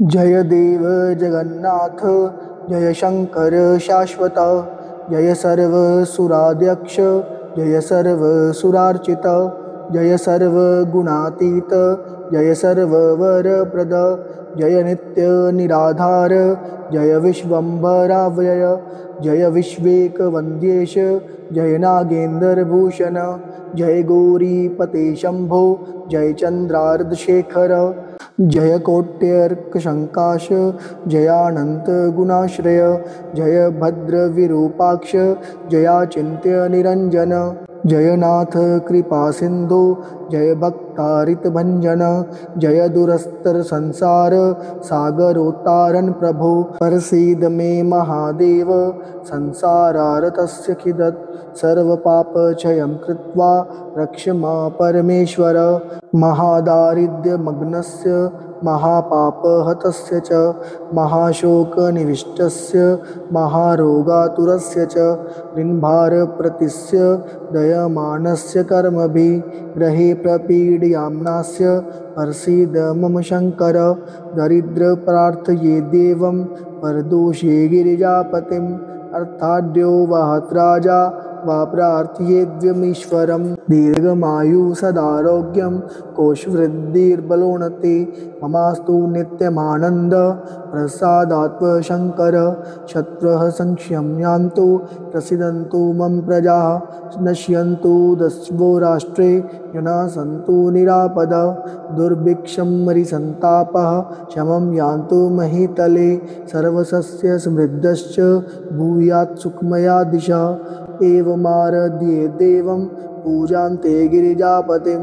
जय देव जगन्नाथ, जय शंकर शाश्वत, जय सर्वसुराध्यक्ष, जय सर्वसुरार्चित, जय सर्वगुणातीत, जय सर्ववरप्रद, जय नित्य निराधार, जय विश्वंभराव्यय, जय विश्वेकवन्द्येश, जय नागेन्द्रभूषण, जय गौरीपते शंभो, जय चंद्रार्धशेखर, जय कोट्यर्कशंकाश, जयानन्तगुणाश्रय, जय भद्रविरूपाक्ष, जयाचिन्त्य निरञ्जन, जय नाथ कृपासिन्धु, जय भक्तारितभञ्जन, जय दुरस्तरसंसार सागरोत्तारण प्रभो, प्रसीद मे महादेव, संसारार्तस्य खिदत् सर्वपापक्षयं कृत्वा रक्ष मां परमेश्वर, महादारिद्र्यमग्नस्य महापापहतस्य च महाशोकनिविष्टस्य महारोगातुरस्य च ऋणभारप्रतिस्य दयमानस्य कर्मभिः ग्रहे प्रपीडयाम्नास्य प्रसीद मम शङ्कर, दरिद्रप्रार्थये देवं परदोषे गिरिजापतिम् अर्थाढ्यो वाहत्राजा वा प्रार्थयेद्यमीश्वरं, दीर्घमायु सदारोग्यं कोशवृद्धिर्बलोन्नति ममास्तु नित्यमानन्द प्रसादात्मशङ्कर, शत्रवः संशयं यान्तु प्रसीदन्तु मम प्रजाः, नश्यन्तु दस्यो राष्ट्रे जनाः सन्तु निरापद, दुर्भिक्षं मरिसन्तापः शमं यान्तु महीतले, सर्वसस्य समृद्धश्च भूयात् सुखमया दिशा, एवमाराध्ये देवं पूजान्ते गिरिजापतिं,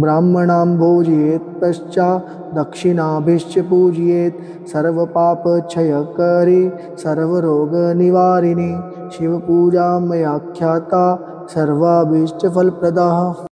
ब्राह्मणां भोजयेत् पश्चात् दक्षिणाभिश्च पूजयेत्, सर्वपापक्षयकरी सर्वरोगनिवारिणी, शिवपूजा मया ख्याता सर्वाभीष्टफलप्रदा।